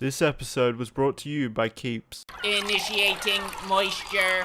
This episode was brought to you by Keeps. Initiating moisture.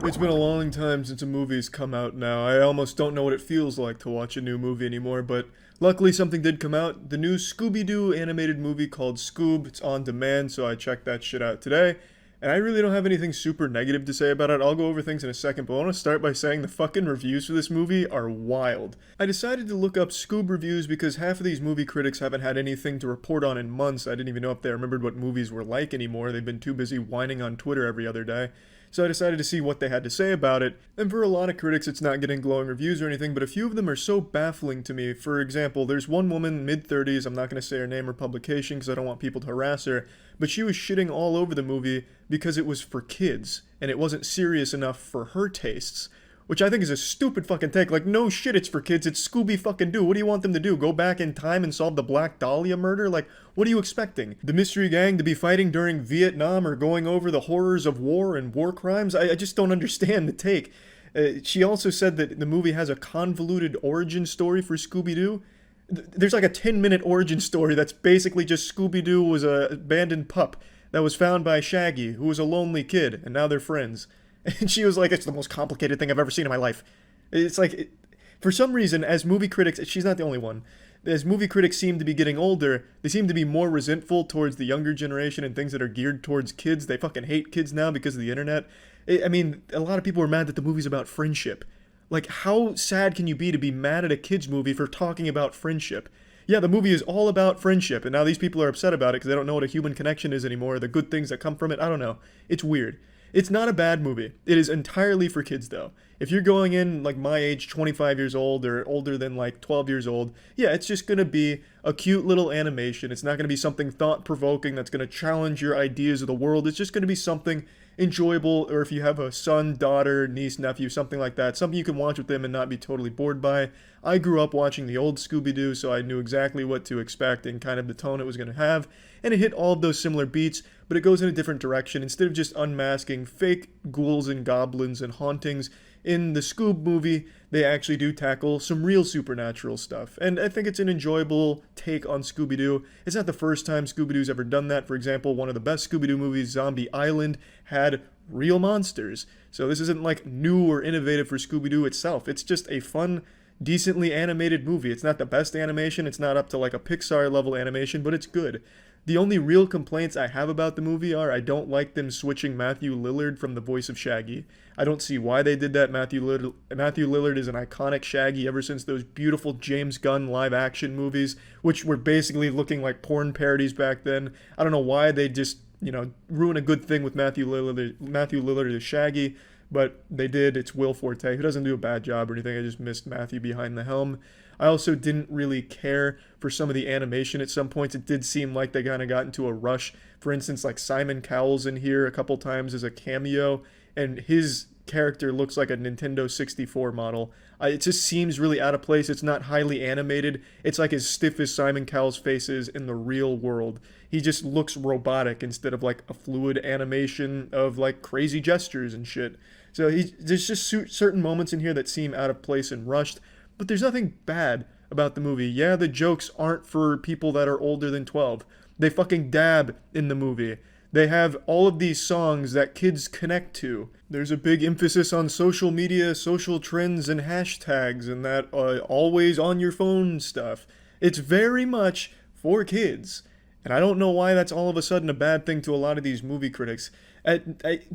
It's been a long time since a movie's come out now. I almost don't know what it feels like to watch a new movie anymore, but luckily something did come out. The new Scooby-Doo animated movie called Scoob. It's on demand, so I checked that shit out today. And I really don't have anything super negative to say about it. I'll go over things in a second, but I want to start by saying the fucking reviews for this movie are wild. I decided to look up Scoob reviews because half of these movie critics haven't had anything to report on in months. I didn't even know if they remembered what movies were like anymore. They've been too busy whining on Twitter every other day. So I decided to see what they had to say about it, and for a lot of critics it's not getting glowing reviews or anything, but a few of them are so baffling to me. For example, there's one woman, mid-30s, I'm not going to say her name or publication because I don't want people to harass her, but she was shitting all over the movie because it was for kids, and it wasn't serious enough for her tastes. Which I think is a stupid fucking take. Like, no shit, it's for kids. It's Scooby fucking Doo. What do you want them to do? Go back in time and solve the Black Dahlia murder? Like, what are you expecting? The mystery gang to be fighting during Vietnam or going over the horrors of war and war crimes? I just don't understand the take. She also said that the movie has a convoluted origin story for Scooby-Doo. There's like a 10-minute origin story that's basically just Scooby-Doo was a abandoned pup that was found by Shaggy, who was a lonely kid, and now they're friends. And she was like, it's the most complicated thing I've ever seen in my life. It's like, for some reason, as movie critics, she's not the only one, as movie critics seem to be getting older, they seem to be more resentful towards the younger generation and things that are geared towards kids. They fucking hate kids now because of the internet. I mean, a lot of people are mad that the movie's about friendship. Like, how sad can you be mad at a kid's movie for talking about friendship? Yeah, the movie is all about friendship, and now these people are upset about it because they don't know what a human connection is anymore, the good things that come from it. I don't know. It's weird. It's not a bad movie. It is entirely for kids, though. If you're going in, like, my age, 25 years old, or older than, like, 12 years old, yeah, it's just gonna be a cute little animation. It's not gonna be something thought-provoking that's gonna challenge your ideas of the world. It's just gonna be something enjoyable, or if you have a son, daughter, niece, nephew, something like that, something you can watch with them and not be totally bored by. I grew up watching the old Scooby-Doo, so I knew exactly what to expect and kind of the tone it was going to have, and it hit all of those similar beats, but it goes in a different direction. Instead of just unmasking fake ghouls and goblins and hauntings, in the Scoob movie, they actually do tackle some real supernatural stuff, and I think it's an enjoyable take on Scooby-Doo. It's not the first time Scooby-Doo's ever done that. For example, one of the best Scooby-Doo movies, Zombie Island, had real monsters. So this isn't like new or innovative for Scooby-Doo itself. It's just a fun, decently animated movie. It's not the best animation. It's not up to like a Pixar level animation, but it's good. The only real complaints I have about the movie are I don't like them switching Matthew Lillard from the voice of Shaggy. I don't see why they did that. Matthew Lillard is an iconic Shaggy ever since those beautiful James Gunn live action movies, which were basically looking like porn parodies back then. I don't know why they just, ruin a good thing with Matthew Lillard as Shaggy, but they did. It's Will Forte, who doesn't do a bad job or anything. I just missed Matthew behind the helm. I also didn't really care for some of the animation at some points. It did seem like they kind of got into a rush. For instance, like Simon Cowell's in here a couple times as a cameo, and his character looks like a Nintendo 64 model. It just seems really out of place. It's not highly animated. It's like as stiff as Simon Cowell's face is in the real world. He just looks robotic instead of like a fluid animation of like crazy gestures and shit. So there's just certain moments in here that seem out of place and rushed. But there's nothing bad about the movie. Yeah, the jokes aren't for people that are older than 12. They fucking dab in the movie. They have all of these songs that kids connect to. There's a big emphasis on social media, social trends, and hashtags, and that always on your phone stuff. It's very much for kids. And I don't know why that's all of a sudden a bad thing to a lot of these movie critics.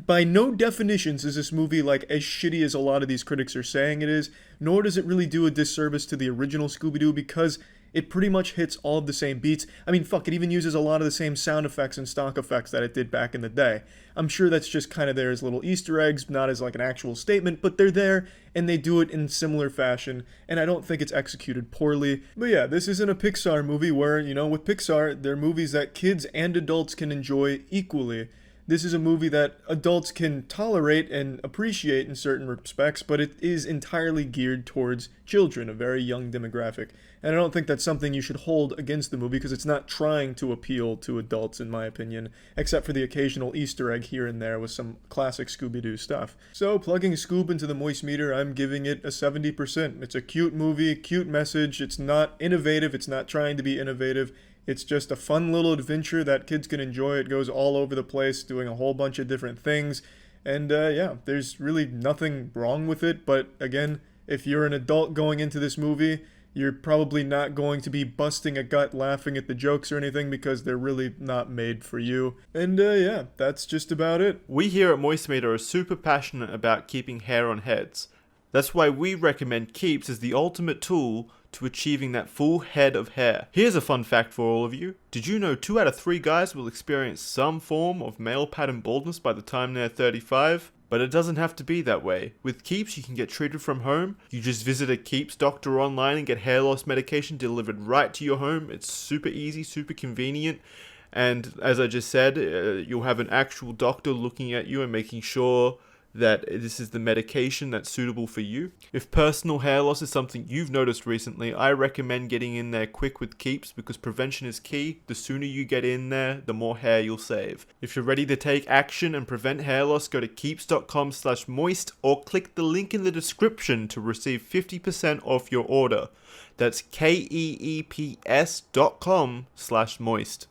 By no definitions is this movie like as shitty as a lot of these critics are saying it is, nor does it really do a disservice to the original Scooby-Doo because it pretty much hits all of the same beats. I mean, fuck, it even uses a lot of the same sound effects and stock effects that it did back in the day. I'm sure that's just kind of there as little Easter eggs, not as like an actual statement, but they're there, and they do it in similar fashion, and I don't think it's executed poorly. But yeah, this isn't a Pixar movie where, with Pixar, they're movies that kids and adults can enjoy equally. This is a movie that adults can tolerate and appreciate in certain respects, but it is entirely geared towards children, a very young demographic. And I don't think that's something you should hold against the movie because it's not trying to appeal to adults, in my opinion, except for the occasional Easter egg here and there with some classic Scooby-Doo stuff. So, plugging Scoob into the moist meter, I'm giving it a 70%. It's a cute movie, cute message. It's not innovative. It's not trying to be innovative. It's just a fun little adventure that kids can enjoy. It goes all over the place, doing a whole bunch of different things. And yeah, there's really nothing wrong with it. But again, if you're an adult going into this movie, you're probably not going to be busting a gut laughing at the jokes or anything because they're really not made for you. And yeah, that's just about it. We here at Moist Meter are super passionate about keeping hair on heads. That's why we recommend Keeps as the ultimate tool to achieving that full head of hair. Here's a fun fact for all of you. Did you know 2 out of 3 guys will experience some form of male pattern baldness by the time they're 35? But it doesn't have to be that way. With Keeps, you can get treated from home. You just visit a Keeps doctor online and get hair loss medication delivered right to your home. It's super easy, super convenient. And as I just said, you'll have an actual doctor looking at you and making sure that this is the medication that's suitable for you. If personal hair loss is something you've noticed recently, I recommend getting in there quick with Keeps because prevention is key. The sooner you get in there, the more hair you'll save. If you're ready to take action and prevent hair loss, go to keeps.com/moist or click the link in the description to receive 50% off your order. That's keeps.com/moist.